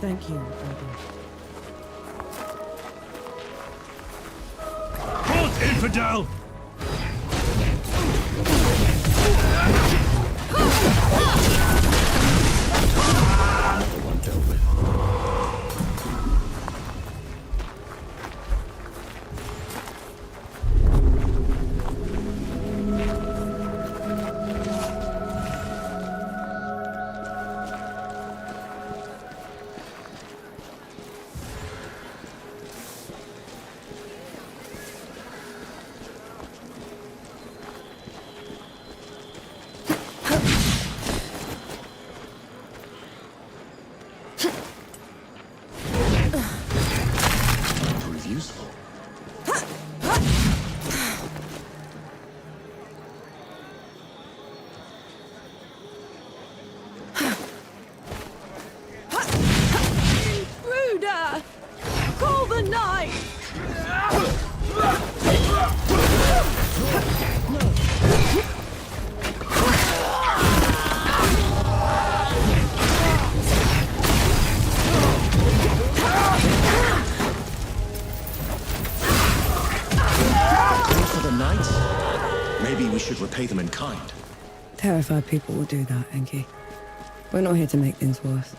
Thank you, brother. Halt, infidel! Another one dealt with. Useful. Intruder! Call the knight! Maybe we should repay them in kind. Terrified people will do that, Enki. We're not here to make things worse.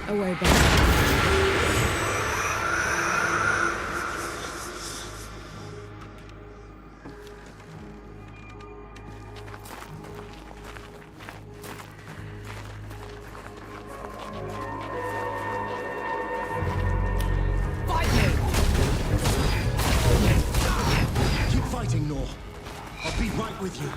Away back. Keep fighting, Nor. I'll be right with you.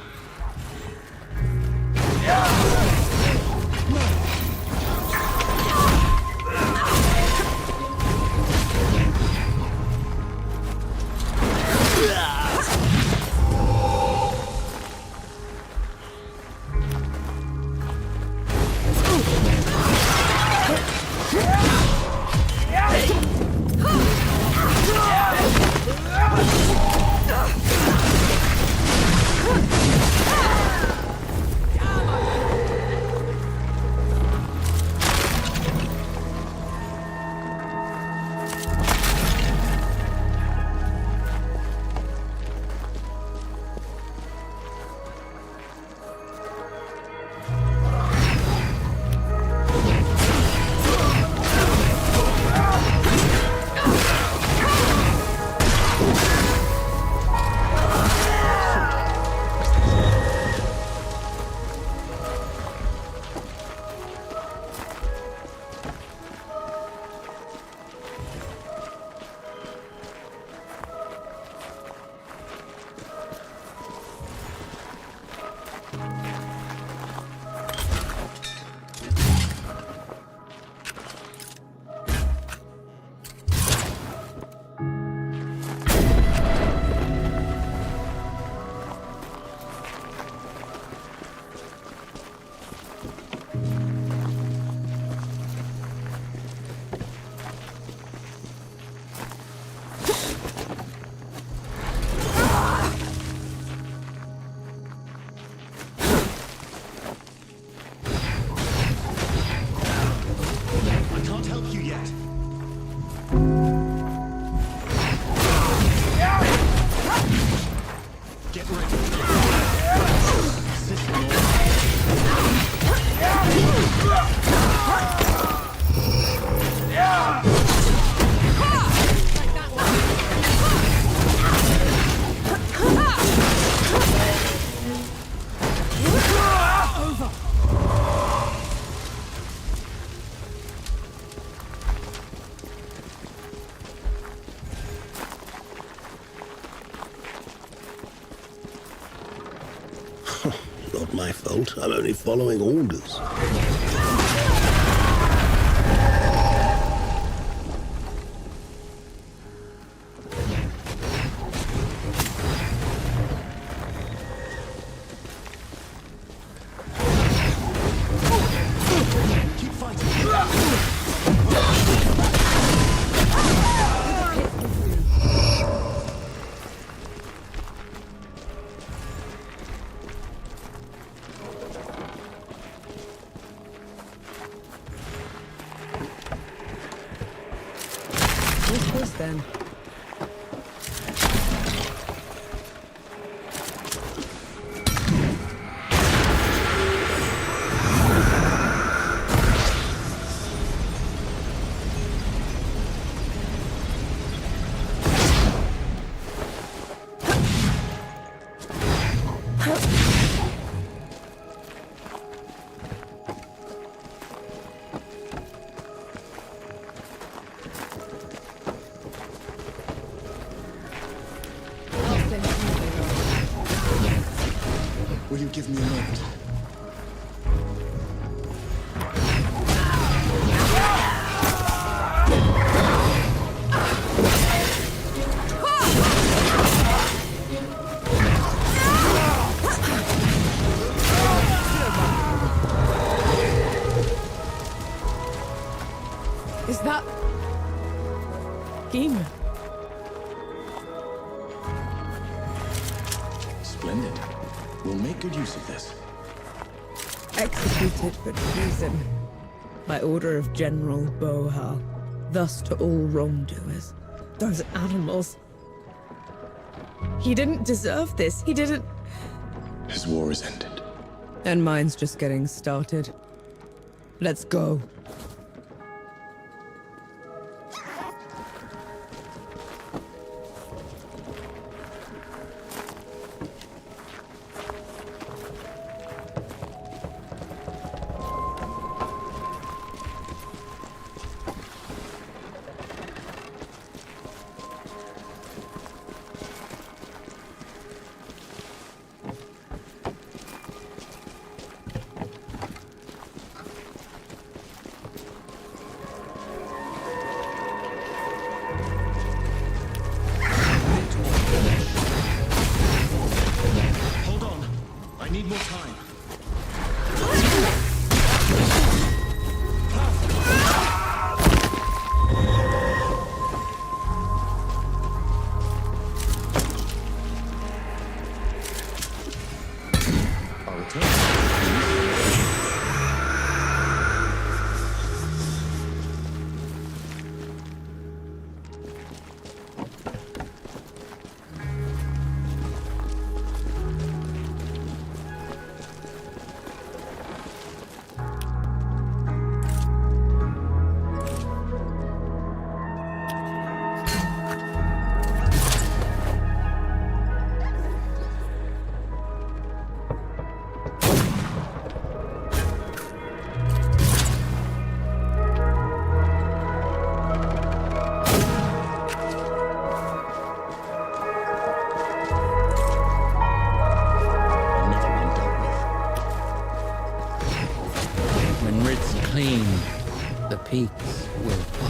not my fault. I'm only following orders. Keep fighting. What's this then? Will you give me a moment? Is that... Kian? Splendid. We'll make good use of this. Executed for treason. By order of General Bohal. Thus to all wrongdoers. Those animals. He didn't deserve this. He didn't... His war is ended. And mine's just getting started. Let's go. Hold on. I need more time. I'll return. Never been dealt with. When writ's clean, the peaks will fall.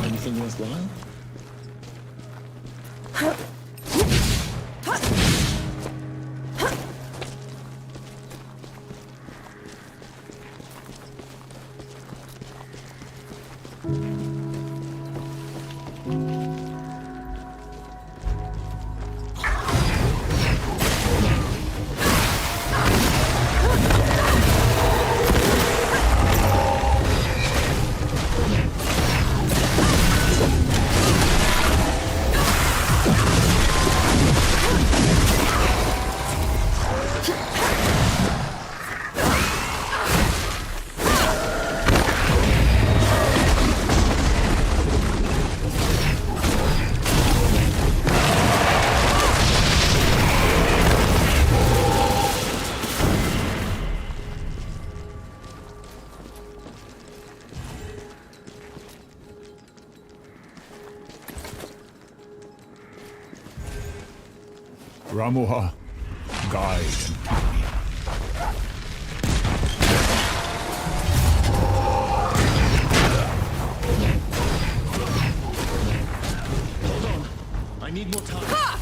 Anything worthwhile? Ramuha, guide and companion. Hold on. I need more time.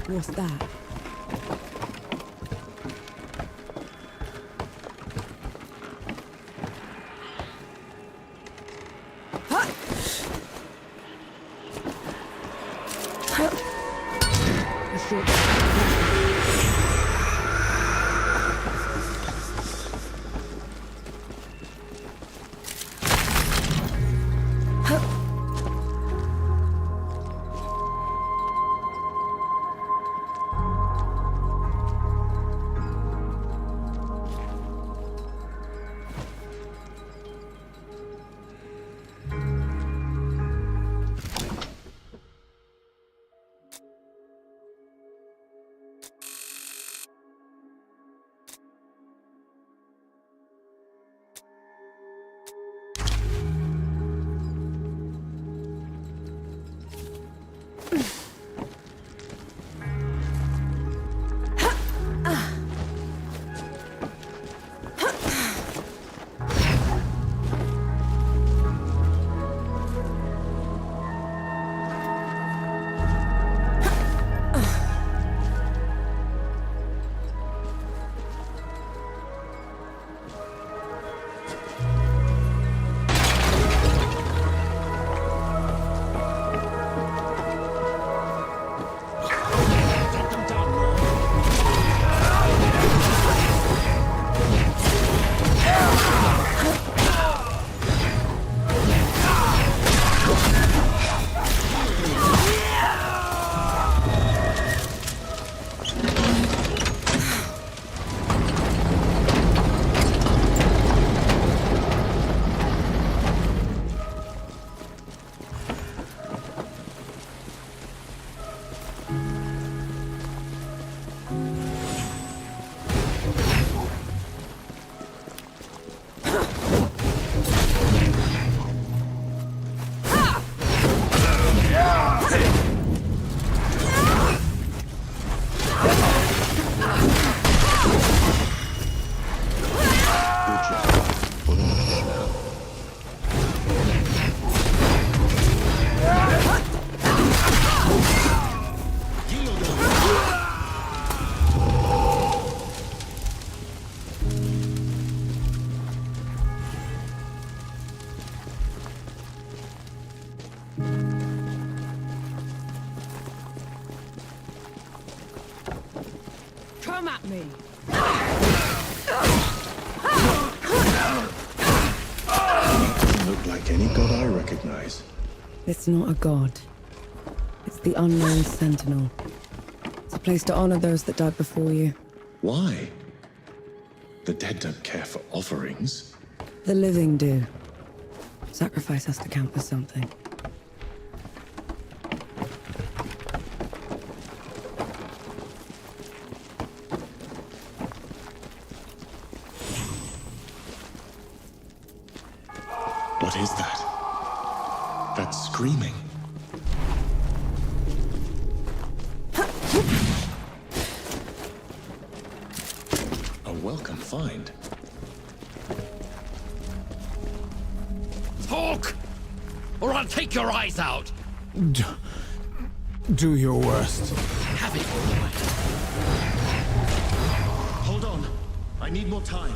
What's that? A short. Come at me! Doesn't look like any god I recognize. It's not a god. It's the unknown sentinel. It's a place to honor those that died before you. Why? The dead don't care for offerings. The living do. Sacrifice has to count for something. What is that? That's screaming. A welcome find. Talk! Or I'll take your eyes out! Do your worst. Have it your way. Hold on. I need more time.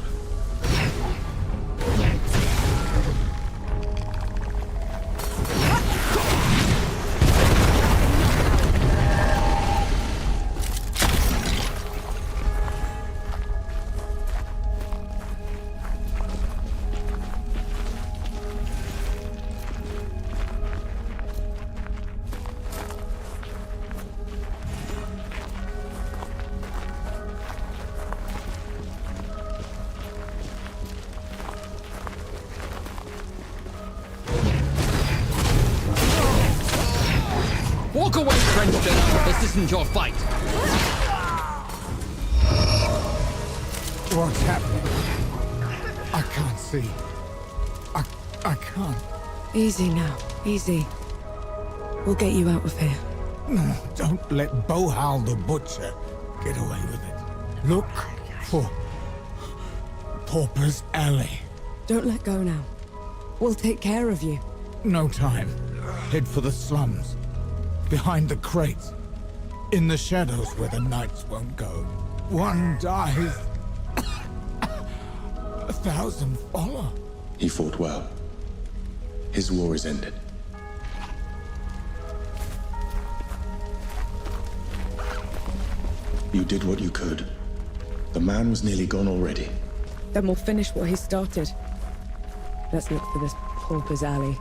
Walk away, Frenchton! This isn't your fight! What's happening? I can't see. I can't. Easy now. Easy. We'll get you out of here. No, don't let Bohal the Butcher get away with it. Look for Pauper's Alley. Don't let go now. We'll take care of you. No time. Head for the slums. Behind the crates. In the shadows where the knights won't go. One dies. 1,000 follow. He fought well. His war is ended. You did what you could. The man was nearly gone already. Then we'll finish what he started. Let's look for this Pauper's Alley.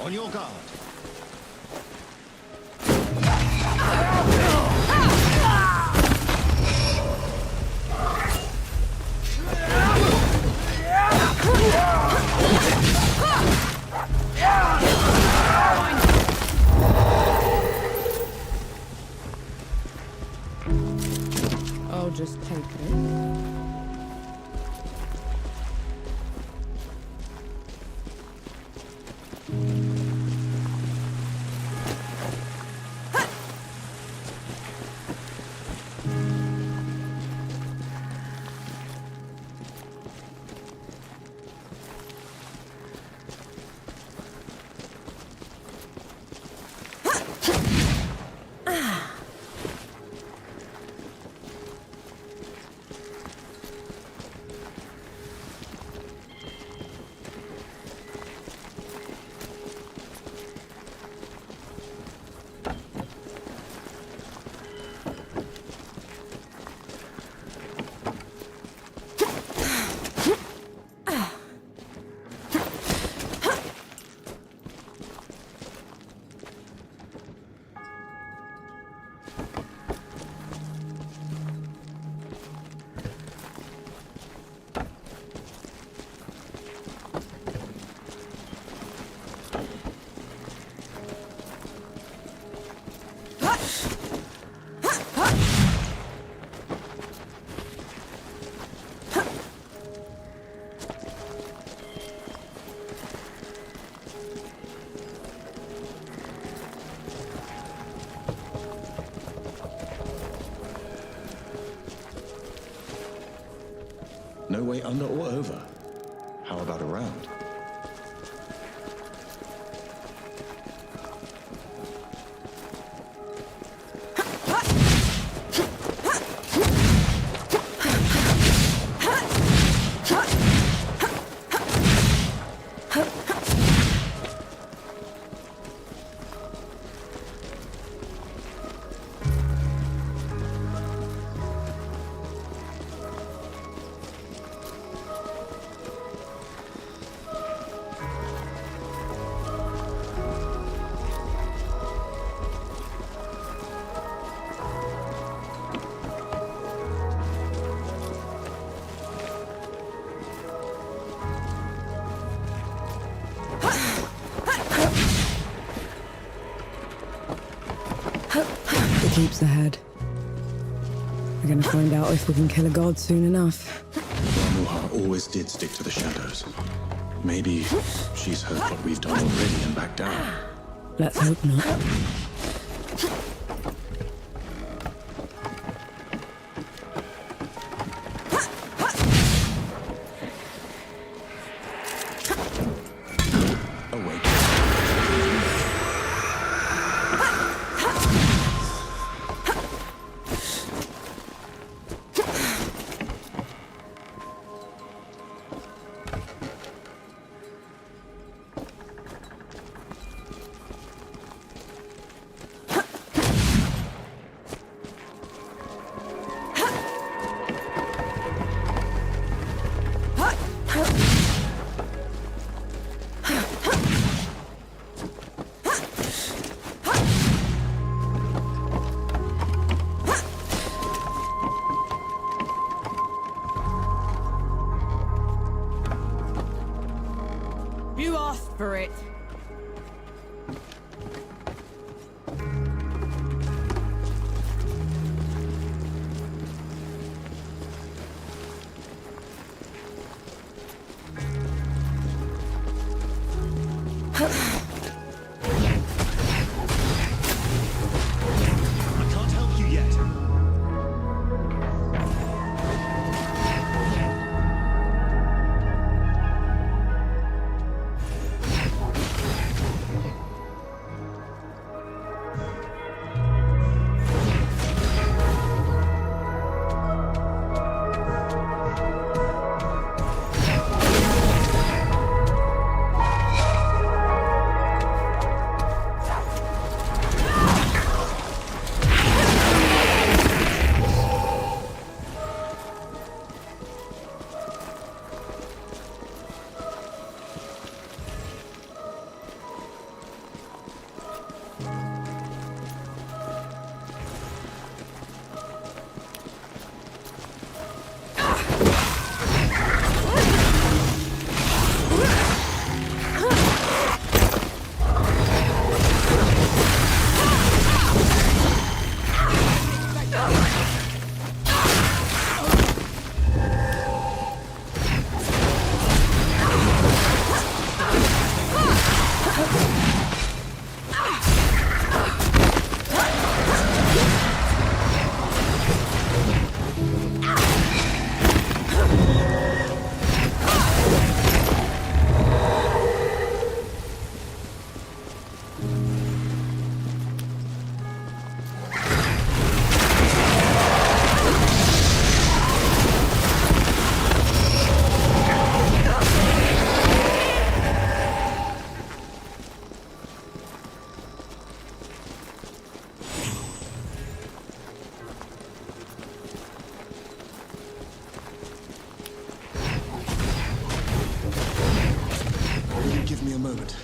On your guard. I'll just take it. No way under or over. How about around? It keeps ahead. We're gonna find out if we can kill a god soon enough. Ramuha always did stick to the shadows. Maybe she's heard what we've done already and backed down. Let's hope not. Awake. You asked for it. I can't help you yet. a moment.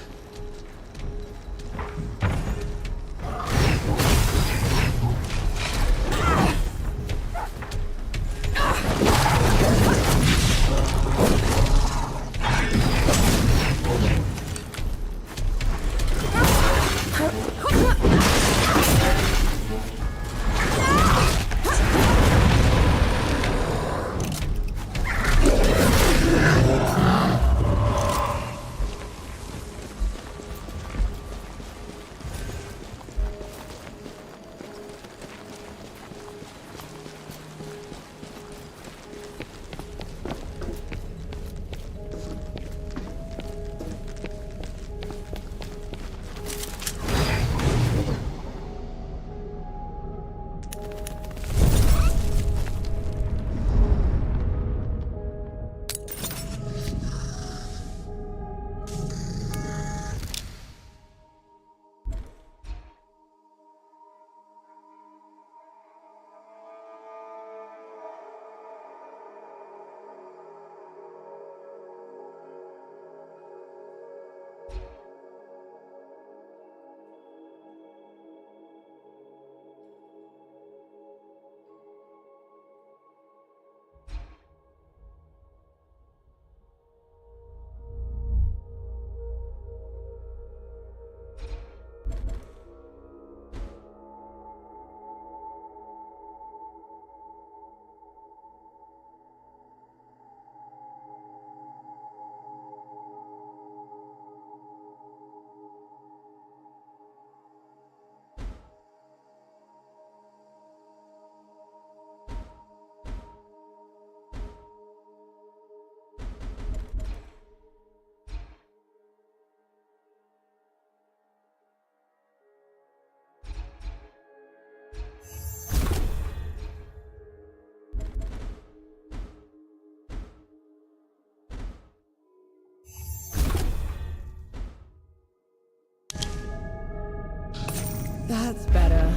That's better.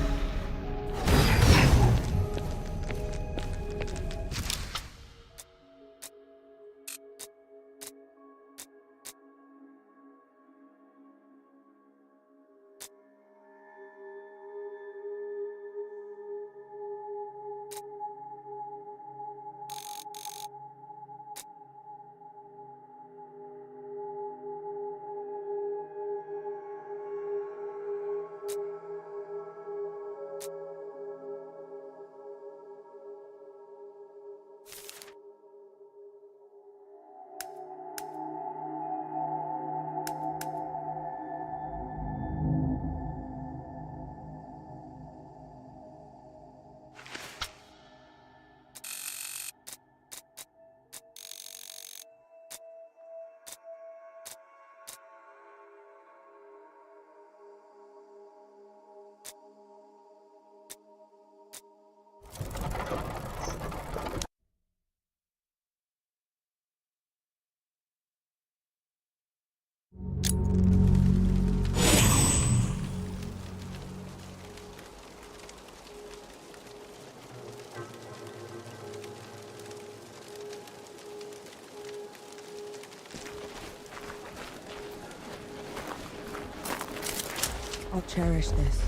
I'll cherish this.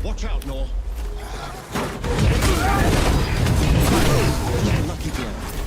Watch out, Nor. Lucky Kian.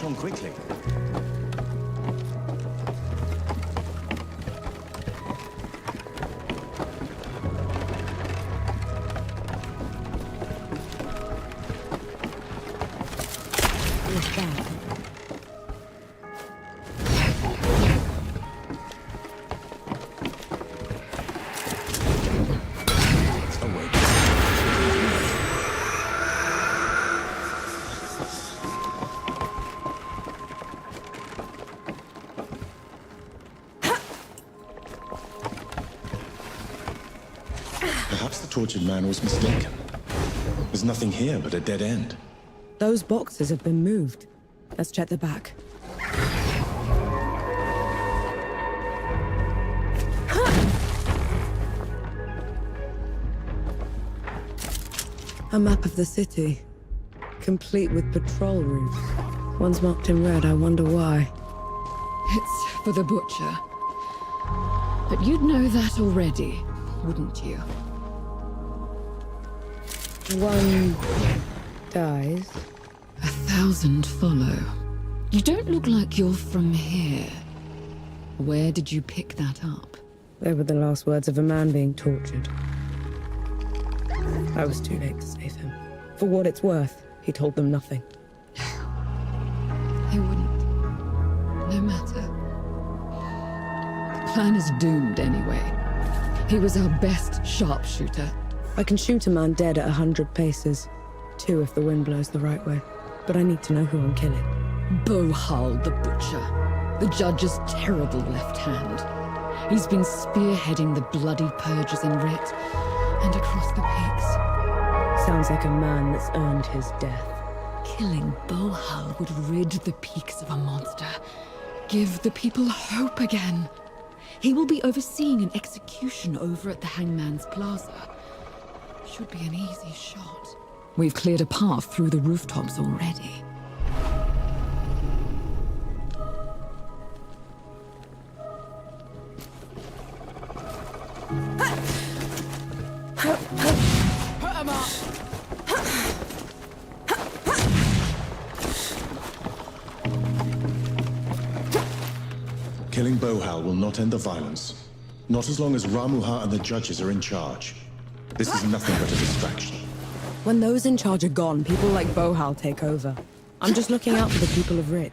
catch on quickly. What's that? Perhaps the tortured man was mistaken. There's nothing here but a dead end. Those boxes have been moved. Let's check the back. A map of the city, complete with patrol routes. One's marked in red, I wonder why. It's for the butcher. But you'd know that already, wouldn't you? One dies. 1,000 follow. You don't look like you're from here. Where did you pick that up? They were the last words of a man being tortured. I was too late to save him. For what it's worth, he told them nothing. He wouldn't. No matter. The plan is doomed anyway. He was our best sharpshooter. I can shoot a man dead at 100 paces. 2 if the wind blows the right way. But I need to know who I'm killing. Bohal the Butcher. The judge's terrible left hand. He's been spearheading the bloody purges in Rit and across the peaks. Sounds like a man that's earned his death. Killing Bohal would rid the peaks of a monster. Give the people hope again. He will be overseeing an execution over at the Hangman's Plaza. Should be an easy shot. We've cleared a path through the rooftops already. Killing Bohal will not end the violence. Not as long as Ramuha and the judges are in charge. This is nothing but a distraction. When those in charge are gone, people like Bohal take over. I'm just looking out for the people of Rit.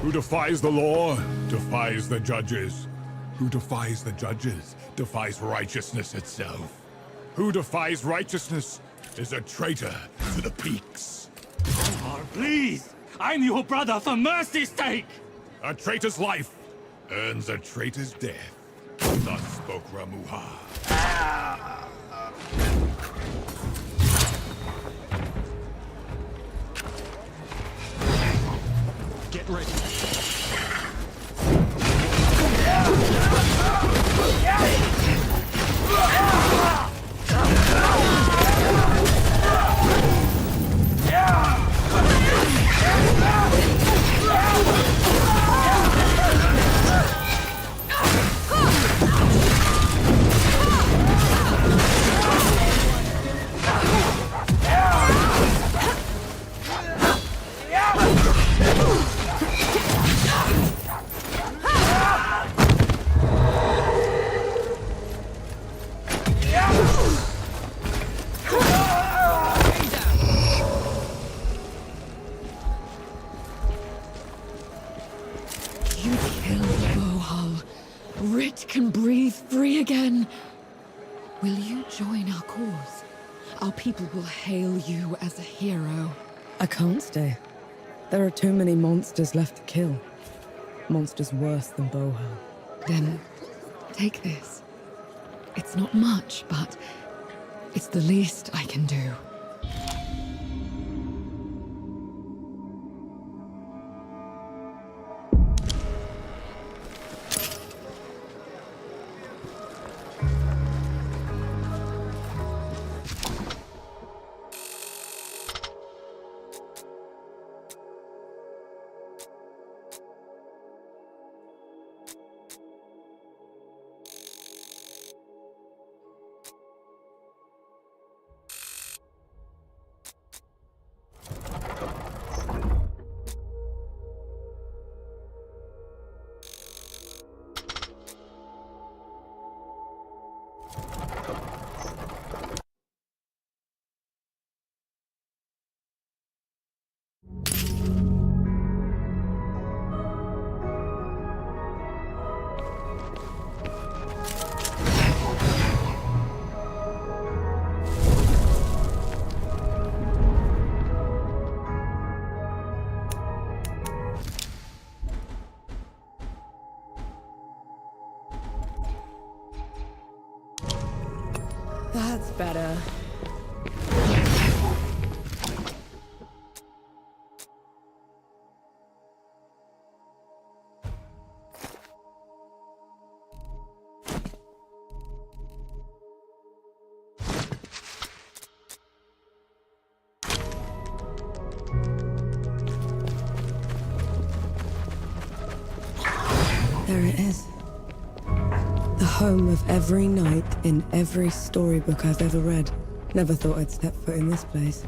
Who defies the law, defies the judges. Who defies the judges, defies righteousness itself. Who defies righteousness is a traitor to the peaks. Oh, please! I'm your brother, for mercy's sake! A traitor's life earns a traitor's death. Thus spoke Ramuha. Get ready. You killed Bohal. Rit can breathe free again. Will you join our cause? Our people will hail you as a hero. I can't stay. There are too many monsters left to kill. Monsters worse than Bohal. Then, take this. It's not much, but it's the least I can do. That's better. There it is. The home of every knight in every storybook I've ever read. Never thought I'd step foot in this place.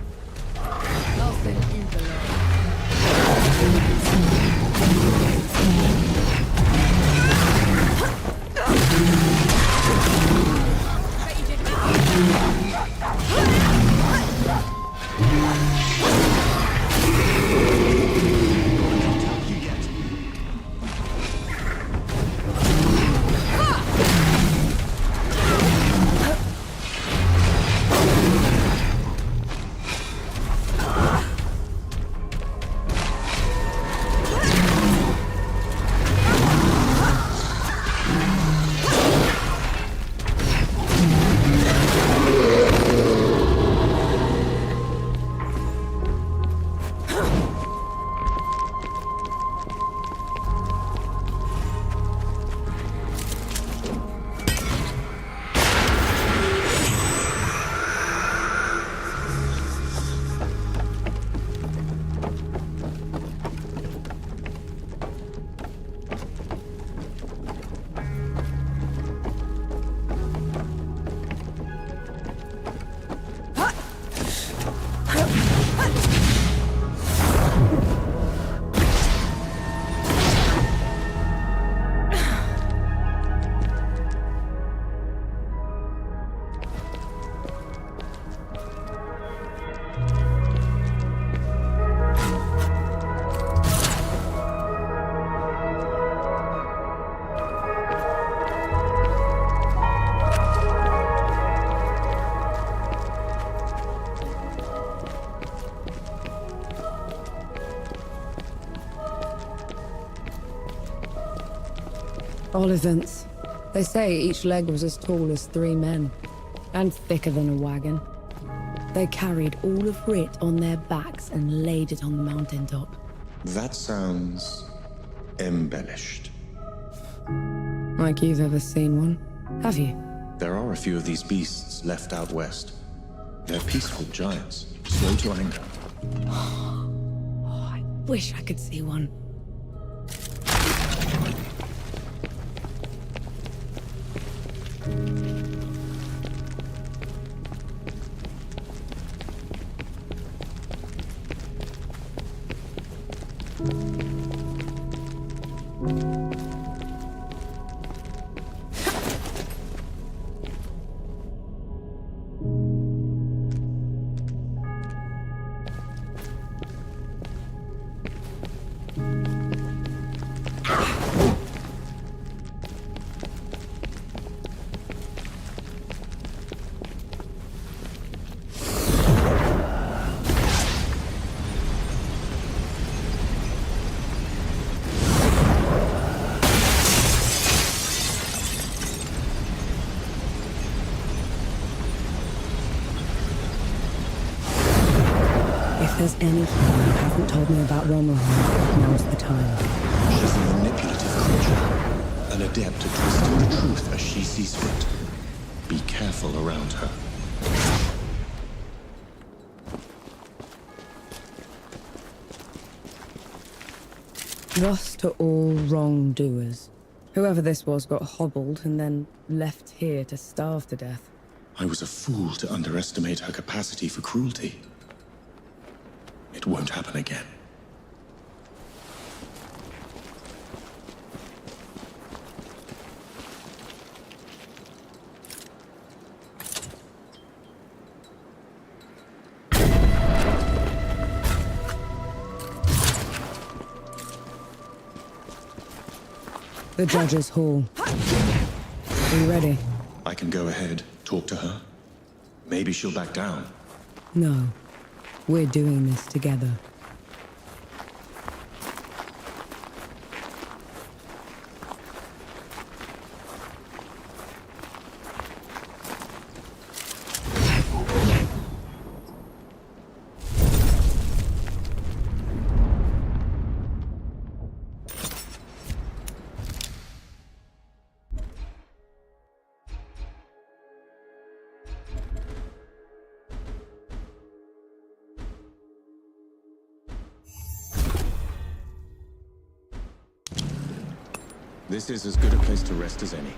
All events. They say each leg was as tall as 3 men, and thicker than a wagon. They carried all of Writ on their backs and laid it on the mountaintop. That sounds embellished. Like you've ever seen one, have you? There are a few of these beasts left out west. They're peaceful giants, slow to anger. Oh, I wish I could see one. If there's anything you haven't told me about Romulan, now's the time. She's a manipulative creature, an adept at twisting the truth as she sees fit. Be careful around her. Thus to all wrongdoers. Whoever this was got hobbled and then left here to starve to death. I was a fool to underestimate her capacity for cruelty. It won't happen again. The Judge's Hall. Are you ready? I can go ahead, talk to her. Maybe she'll back down. No. We're doing this together. This is as good a place to rest as any.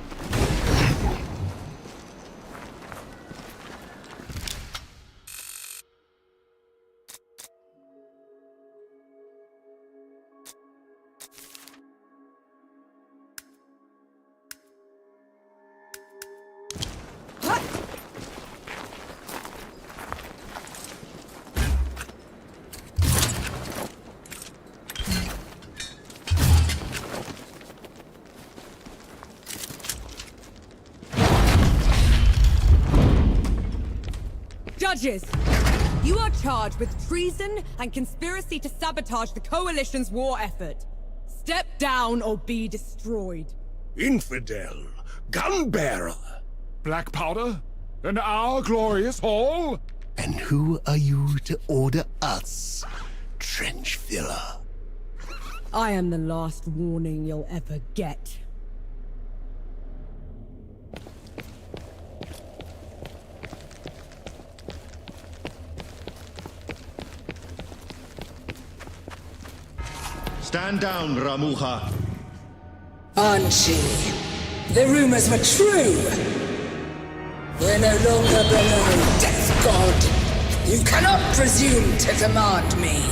Judges, you are charged with treason and conspiracy to sabotage the Coalition's war effort. Step down or be destroyed. Infidel! Gunbearer! Black powder? In our glorious hall? And who are you to order us, trench filler? I am the last warning you'll ever get. Stand down, Ramuha. Anshi, the rumors were true. We're no longer below Death God. You cannot presume to command me.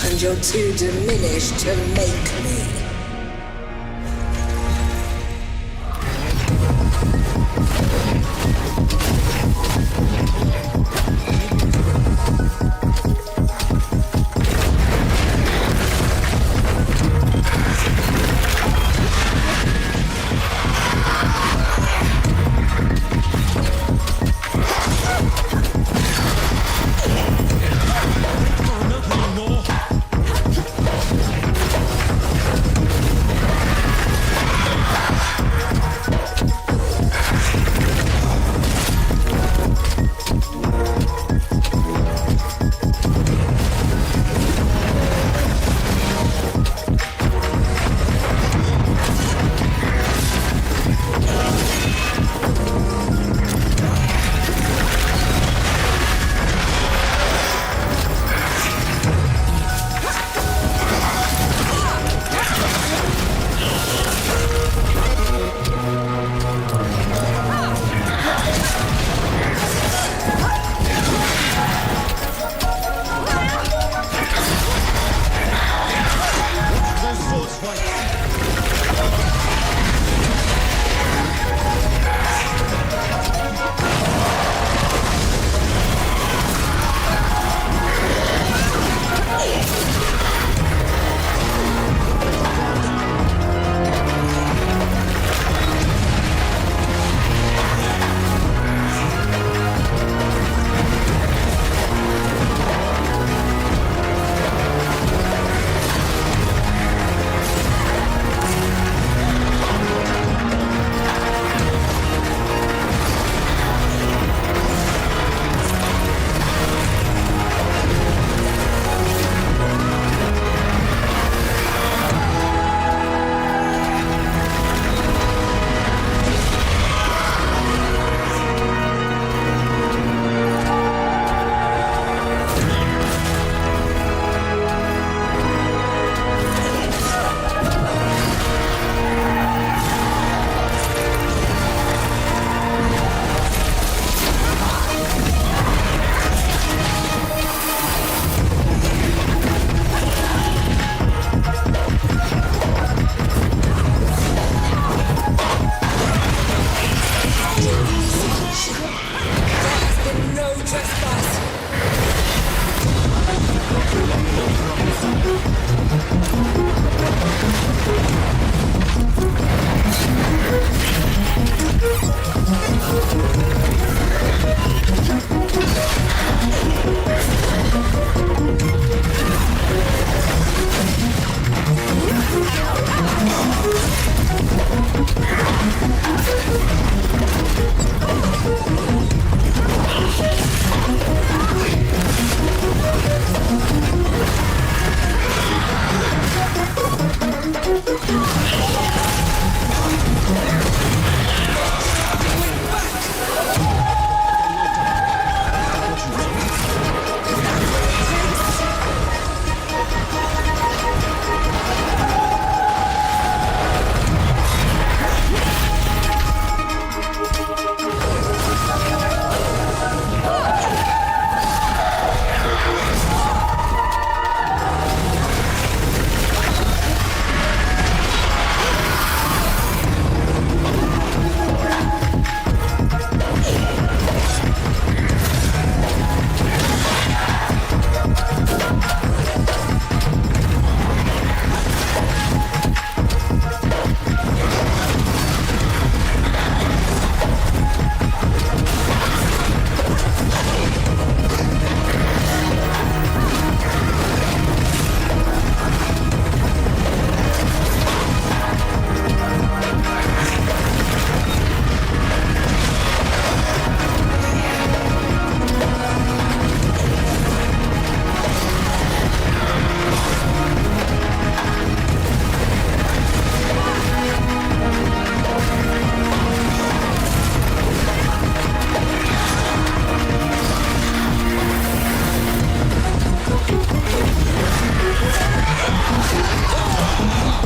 And you're too diminished to make me.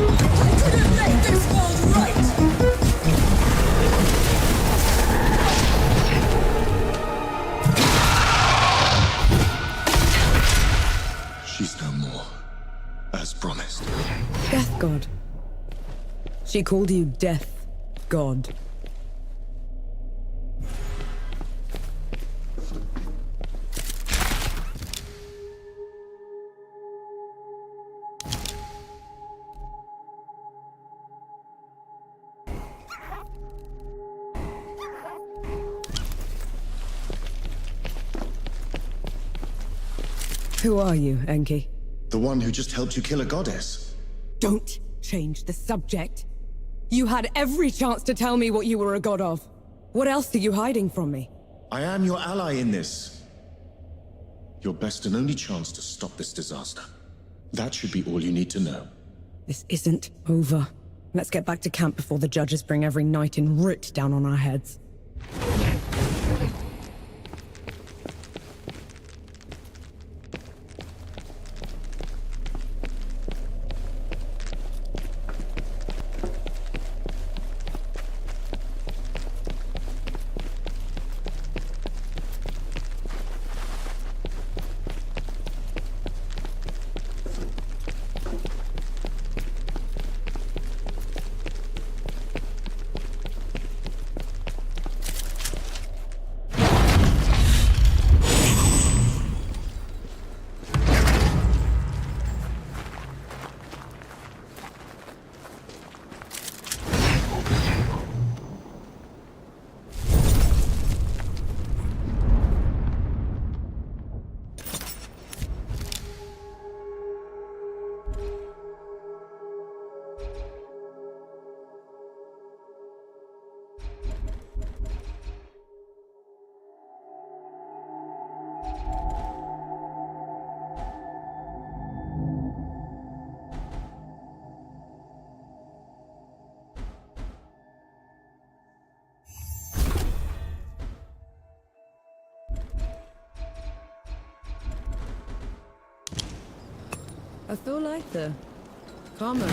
I couldn't make this world right! She's no more, as promised. Death God. She called you Death God. Who are you, Enki? The one who just helped you kill a goddess. Don't change the subject. You had every chance to tell me what you were a god of. What else are you hiding from me? I am your ally in this. Your best and only chance to stop this disaster. That should be all you need to know. This isn't over. Let's get back to camp before the judges bring every knight in Root down on our heads. I feel like the calmer.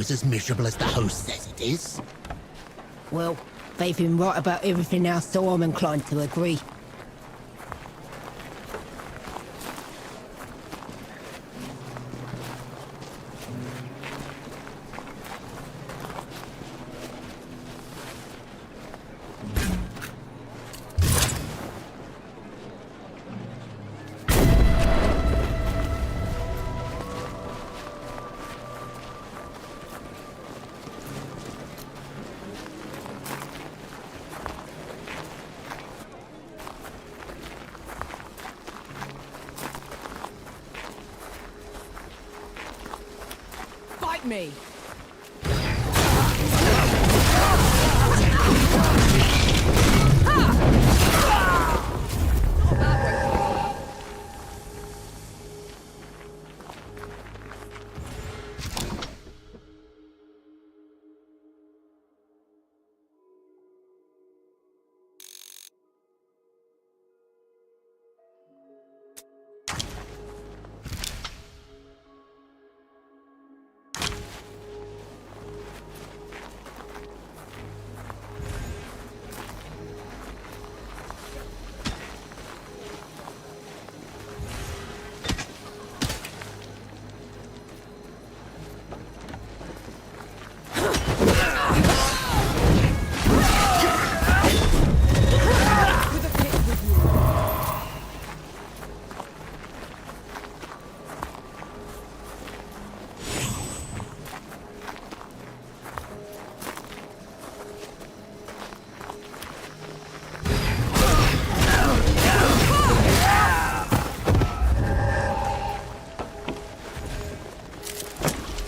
was as miserable as the host says it is? Well, they've been right about everything now, so I'm inclined to agree. Me.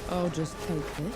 I'll just take this.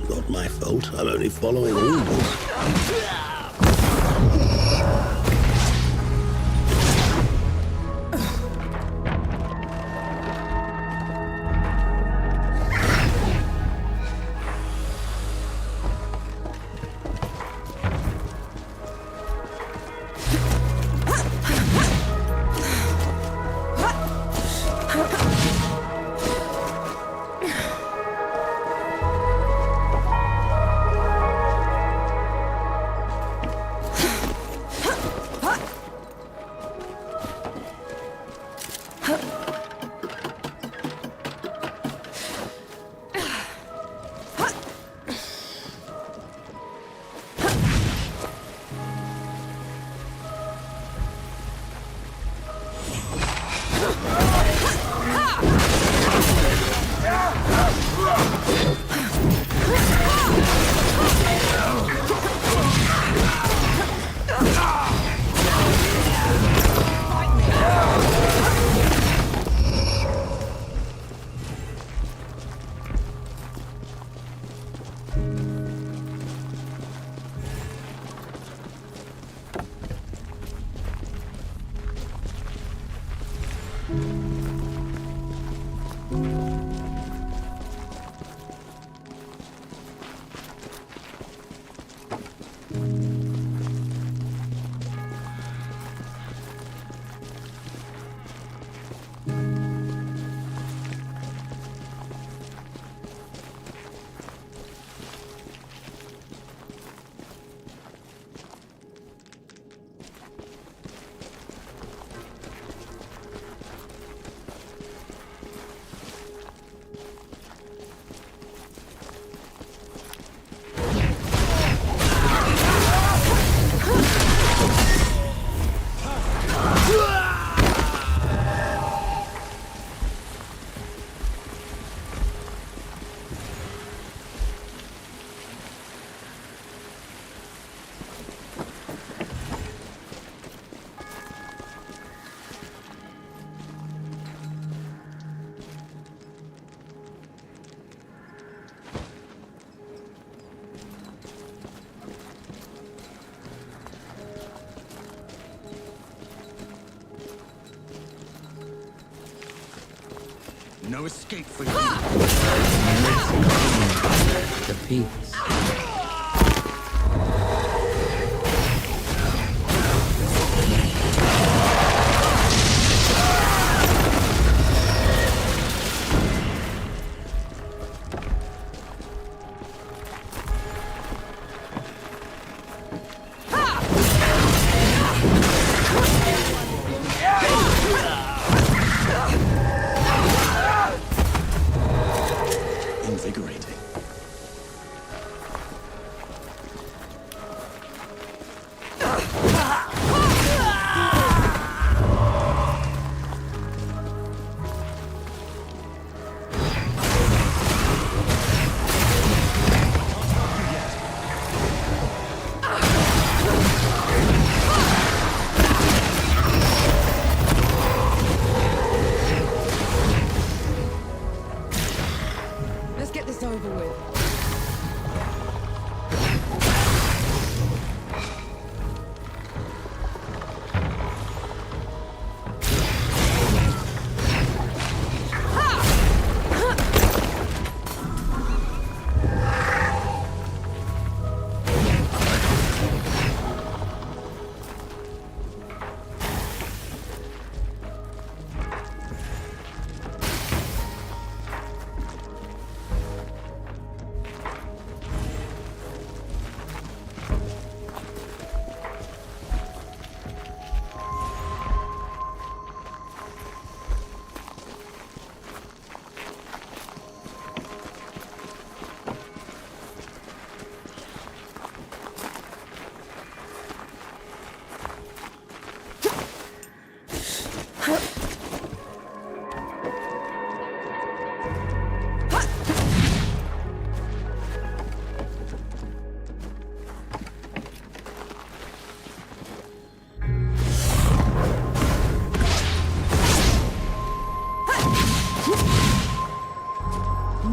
Not my fault. I'm only following rules. No escape for you. The peaks. Invigorating. Let's get this over with.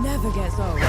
Never gets old.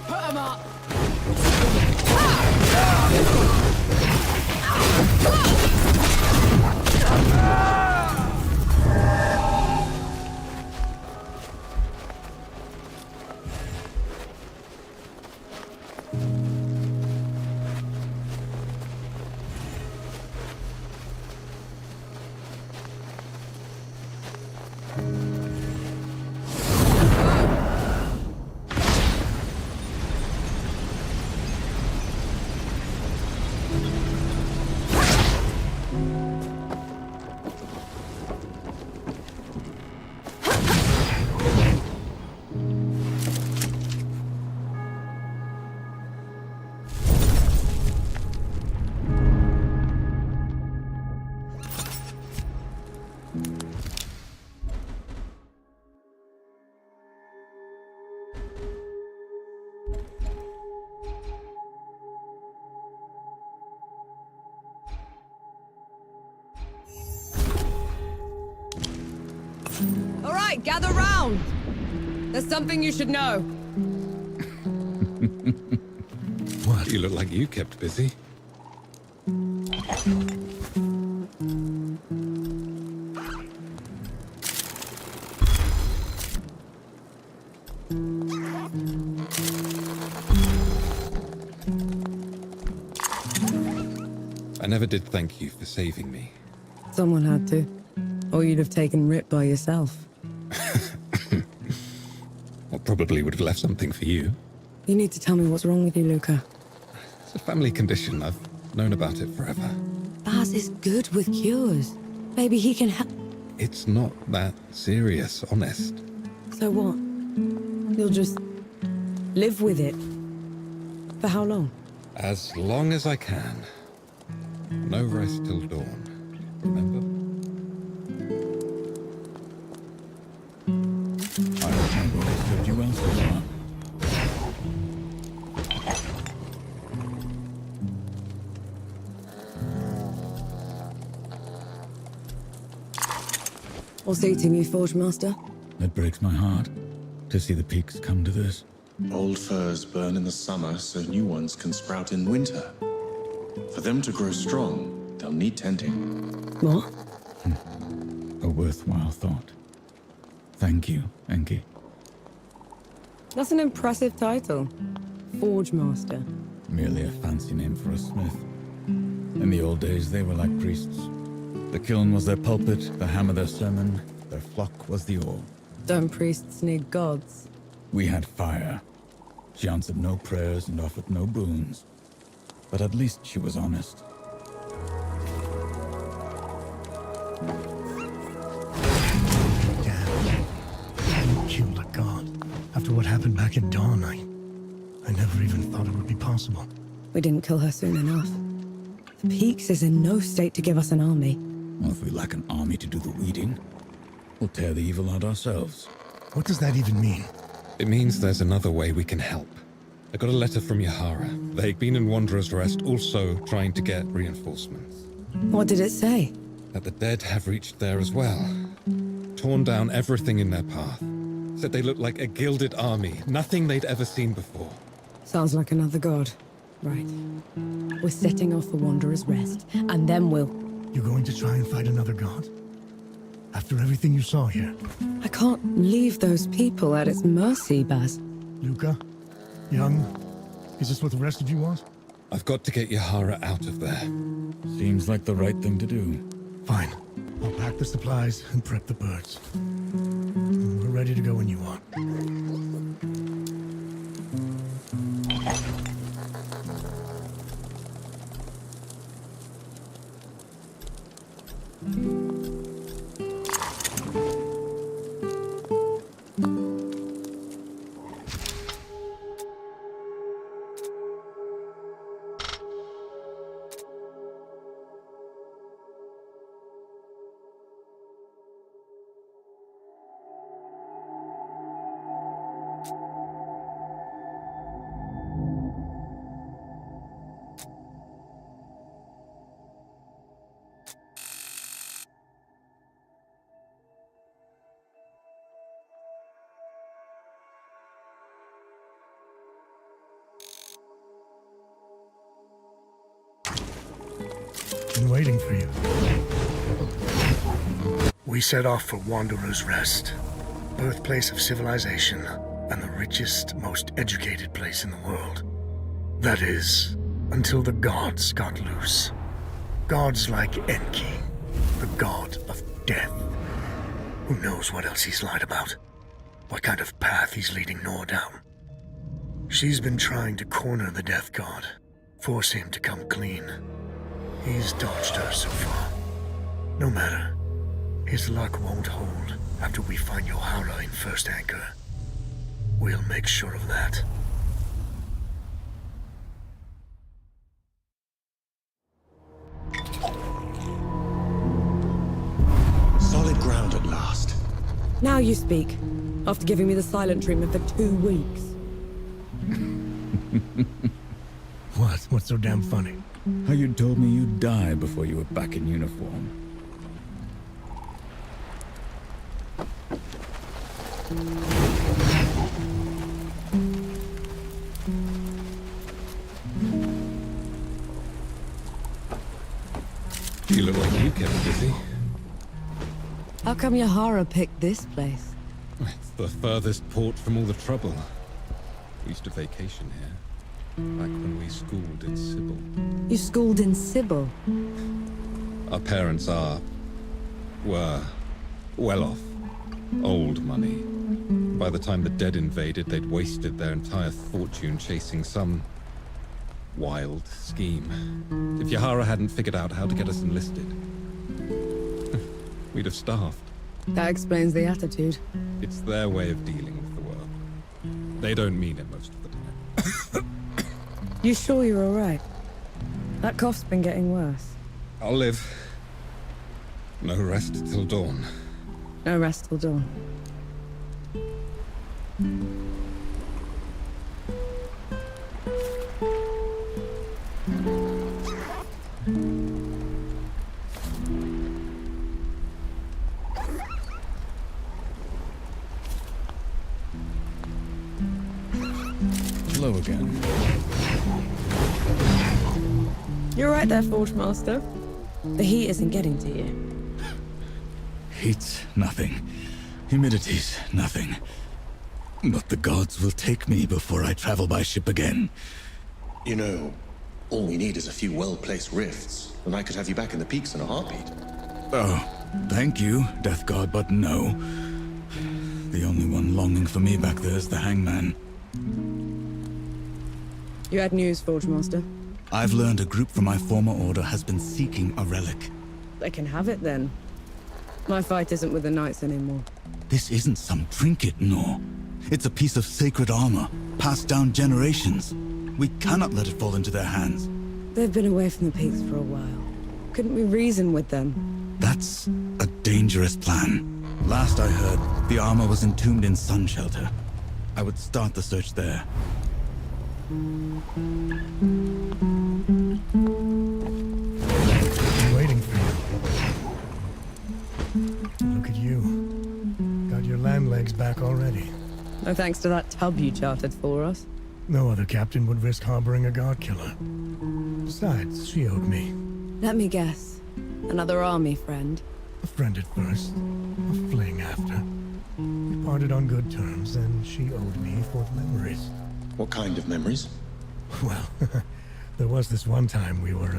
Put 'em up! All right, gather round. There's something you should know. What? You look like you kept busy. I never did thank you for saving me. Someone had to. Or you'd have taken Rip by yourself. Or probably would have left something for you. You need to tell me what's wrong with you, Luca. It's a family condition. I've known about it forever. Baz is good with cures. Maybe he can help. It's not that serious, honest. So what? You'll just live with it? For how long? As long as I can. No rest till dawn. Remember? I hope my work has served you well so far. What's eating you, Forge Master? It breaks my heart to see the peaks come to this. Old firs burn in the summer so new ones can sprout in winter. For them to grow strong, they'll need tending. What? A worthwhile thought. Thank you, Enki. That's an impressive title. Forge Master. Merely a fancy name for a smith. In the old days, they were like priests. The kiln was their pulpit, the hammer their sermon, their flock was the oar. Don't priests need gods? We had fire. She answered no prayers and offered no boons. But at least she was honest. Damn. You killed a god. After what happened back in Dawn, I never even thought it would be possible. We didn't kill her soon enough. The Peaks is in no state to give us an army. Well, if we lack an army to do the weeding, we'll tear the evil out ourselves. What does that even mean? It means there's another way we can help. I got a letter from Yahara. They'd been in Wanderer's Rest, also trying to get reinforcements. What did it say? That the dead have reached there as well. Torn down everything in their path. Said they looked like a gilded army, nothing they'd ever seen before. Sounds like another god. Right. We're setting off for Wanderer's Rest, and then we'll... You're going to try and fight another god? After everything you saw here? I can't leave those people at its mercy, Baz. Luca? Young? Is this what the rest of you want? I've got to get Yahara out of there. Seems like the right thing to do. Fine. I'll pack the supplies and prep the birds. We're ready to go when you are. Been waiting for you. We set off for Wanderer's Rest, birthplace of civilization, and the richest, most educated place in the world. That is, until the gods got loose. Gods like Enki, the god of death. Who knows what else he's lied about? What kind of path he's leading Nor down? She's been trying to corner the death god, force him to come clean. He's dodged her so far. No matter. His luck won't hold after we find Yahara in First Anchor. We'll make sure of that. Solid ground at last. Now you speak, after giving me the silent treatment for 2 weeks. What? What's so damn funny? How you told me you'd die before you were back in uniform. You look like you kept busy. How come Yahara picked this place? It's the furthest port from all the trouble. We used to vacation here. back when we schooled in Sybil. You schooled in Sybil? Our parents were well off. Old money. By the time the dead invaded, they'd wasted their entire fortune chasing some wild scheme. If Yahara hadn't figured out how to get us enlisted, we'd have starved. That explains the attitude. It's their way of dealing with the world. They don't mean it most of the time. You sure you're alright? That cough's been getting worse. I'll live. No rest till dawn. No rest till dawn. Hello again. You're right there, Forge Master. The heat isn't getting to you. Heat's nothing. Humidity's nothing. But the gods will take me before I travel by ship again. You know, all we need is a few well-placed rifts, and I could have you back in the peaks in a heartbeat. Oh, thank you, Death God, but no. The only one longing for me back there is the hangman. You had news, Forge Master. I've learned a group from my former order has been seeking a relic. They can have it then. My fight isn't with the knights anymore. This isn't some trinket, Nor. It's a piece of sacred armor, passed down generations. We cannot let it fall into their hands. They've been away from the peaks for a while. Couldn't we reason with them? That's a dangerous plan. Last I heard, the armor was entombed in Sun Shelter. I would start the search there. I'm waiting for you. Look at you. Got your land legs back already. No thanks to that tub you chartered for us. No other captain would risk harboring a guard killer. Besides, she owed me. Let me guess. Another army friend? A friend at first, a fling after. We parted on good terms, and she owed me for the memories. What kind of memories? Well, there was this one time we were,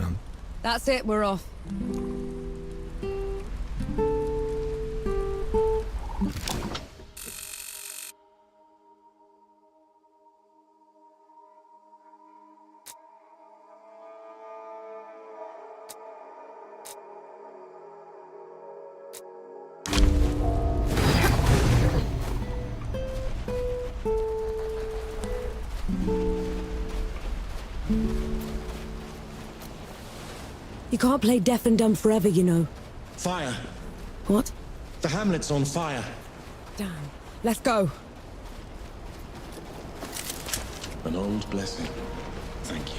That's it, we're off. You can't play deaf and dumb forever, you know. Fire! What? The hamlet's on fire! Damn. Let's go. An old blessing. Thank you.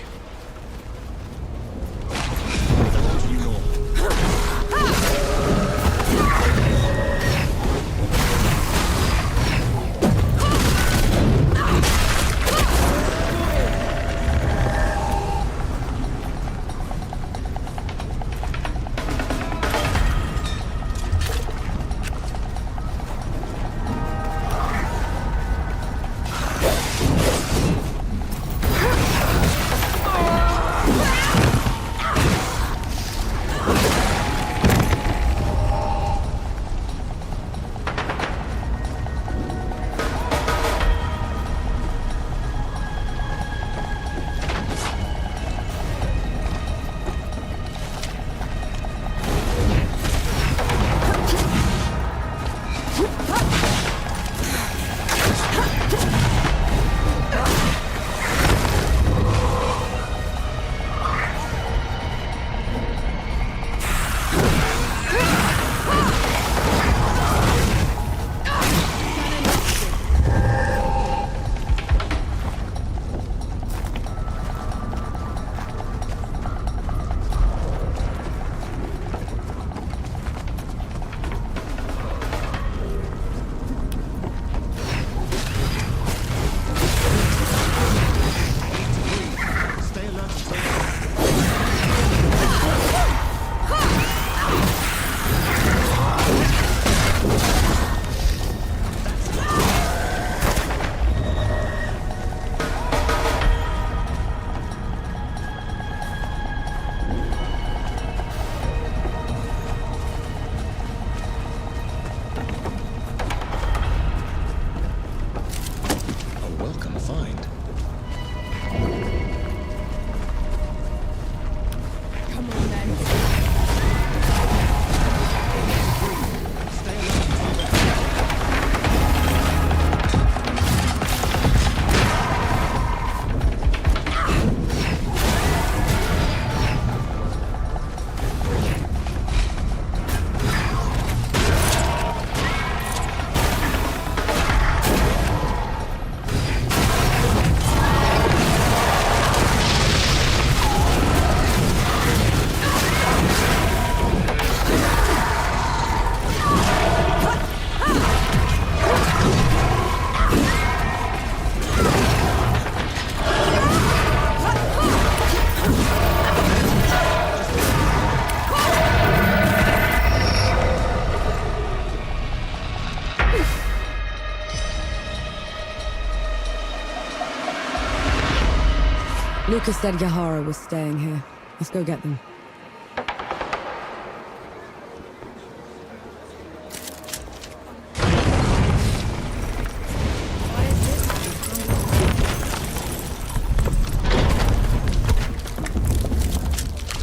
Lucas said Yahara was staying here. Let's go get them.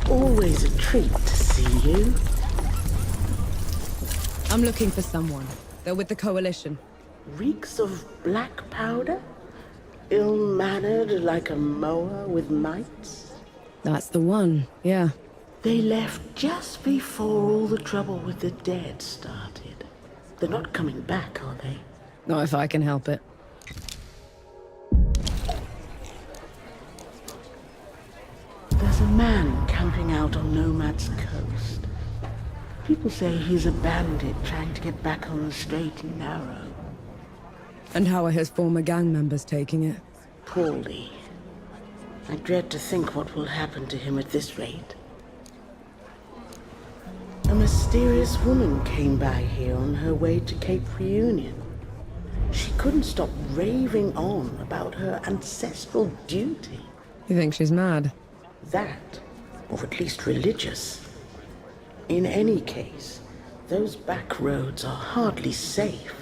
Always a treat to see you. I'm looking for someone. They're with the Coalition. Reeks of black powder? Ill-mannered like a mower with mites? That's the one, yeah. They left just before all the trouble with the dead started. They're not coming back, are they? Not if I can help it. There's a man camping out on Nomad's coast. People say he's a bandit trying to get back on the straight and narrow. And how are his former gang members taking it? Poorly. I dread to think what will happen to him at this rate. A mysterious woman came by here on her way to Cape Reunion. She couldn't stop raving on about her ancestral duty. You think she's mad? That, or at least religious. In any case, those back roads are hardly safe.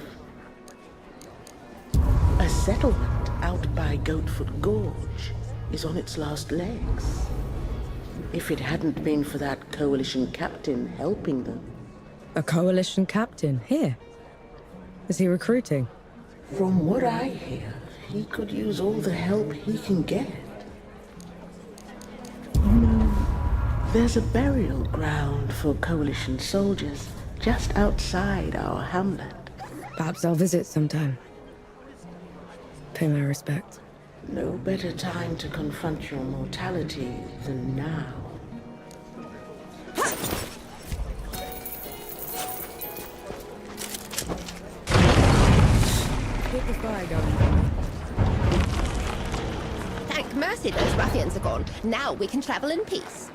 A settlement out by Goatfoot Gorge is on its last legs. If it hadn't been for that Coalition captain helping them. A Coalition captain? Here? Is he recruiting? From what I hear, he could use all the help he can get. There's a burial ground for Coalition soldiers just outside our hamlet. Perhaps I'll visit sometime. Pay my respects. No better time to confront your mortality than now. Keep the fire going. Thank mercy those ruffians are gone. Now we can travel in peace.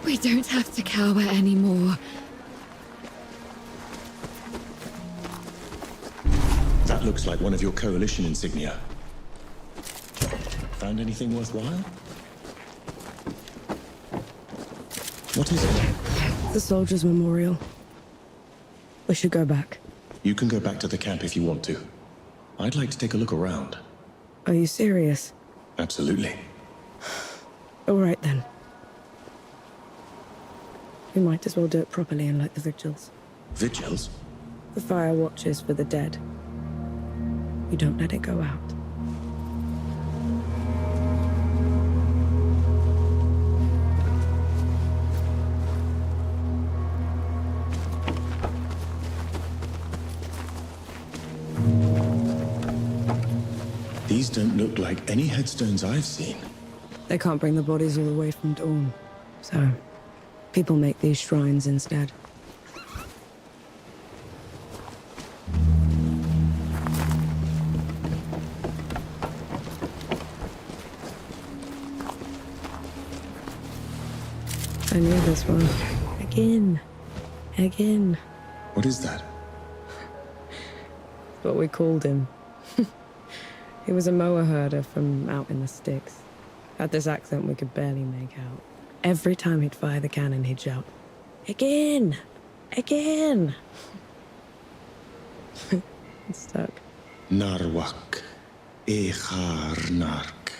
We don't have to cower anymore. That looks like one of your Coalition insignia. Found anything worthwhile? What is it? The Soldiers' Memorial. We should go back. You can go back to the camp if you want to. I'd like to take a look around. Are you serious? Absolutely. All right then. We might as well do it properly and like the vigils. Vigils? The fire watches for the dead. You don't let it go out. These don't look like any headstones I've seen. They can't bring the bodies all the way from Dawn, so people make these shrines instead. I knew this one. Again. Again. What is that? What we called him. He was a mower herder from out in the sticks. Had this accent we could barely make out. Every time he'd fire the cannon, he'd shout, "Again! Again!" It stuck. Narwak. Echar Nark.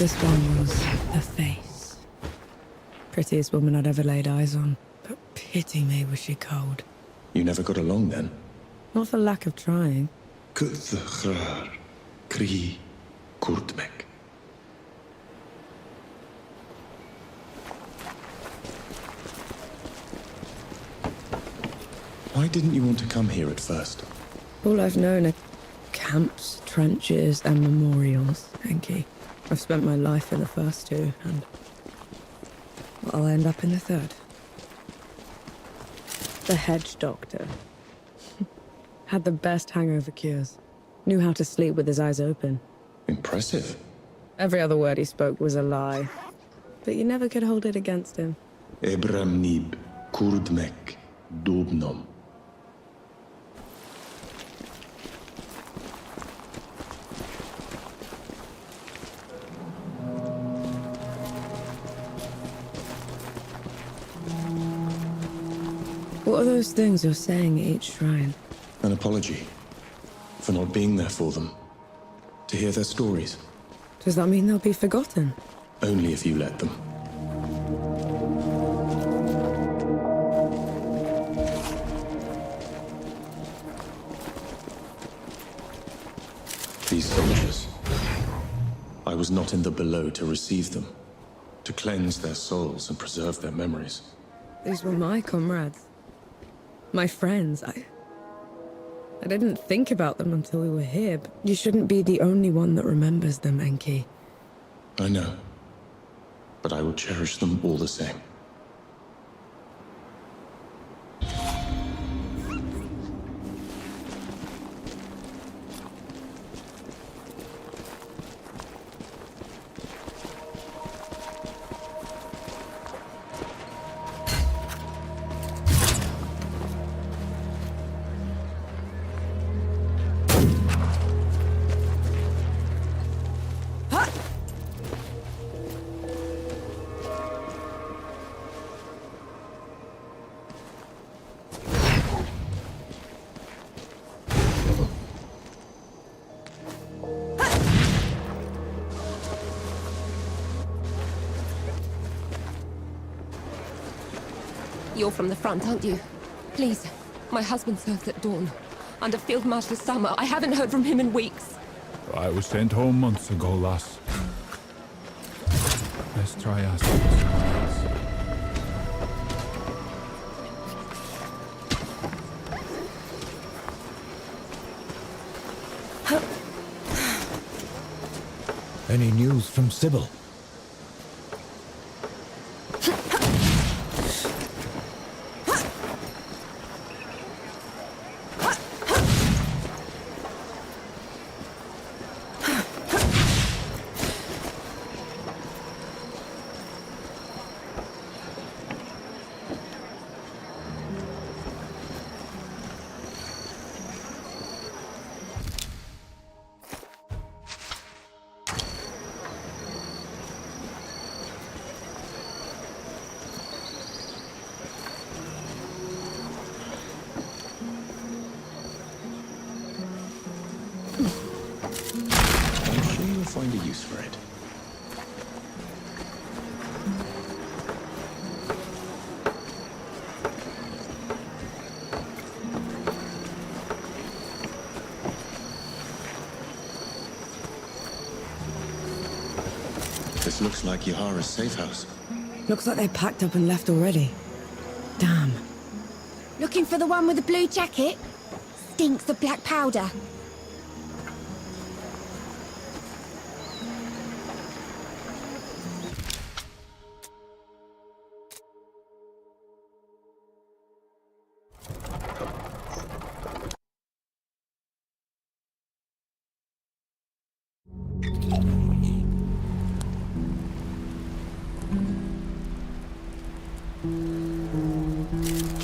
This one was a face. Prettiest woman I'd ever laid eyes on. But pity me, was she cold. You never got along then? Not for lack of trying. Kri Kurtmek. Why didn't you want to come here at first? All I've known are camps, trenches, and memorials, Enki. I've spent my life in the first two, and I'll end up in the third. The hedge doctor. Had the best hangover cures. Knew how to sleep with his eyes open. Impressive. Every other word he spoke was a lie. But you never could hold it against him. Ebram Nib Kurdmek Dubnom. What are those things you're saying at each shrine? An apology for not being there for them. To hear their stories. Does that mean they'll be forgotten? Only if you let them. These soldiers. I was not in the below to receive them. To cleanse their souls and preserve their memories. These were my comrades. My friends. I didn't think about them until we were here, but you shouldn't be the only one that remembers them, Enki. I know. But I will cherish them all the same. You're from the front, aren't you? Please, my husband serves at dawn. Under Field Marshal Summer. I haven't heard from him in weeks. I was sent home months ago, lass. Let's try asking someone else. Any news from Sybil? Find a use for it. This looks like Yahara's safe house. Looks like they packed up and left already. Damn. Looking for the one with the blue jacket? Stinks of black powder.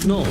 Nor.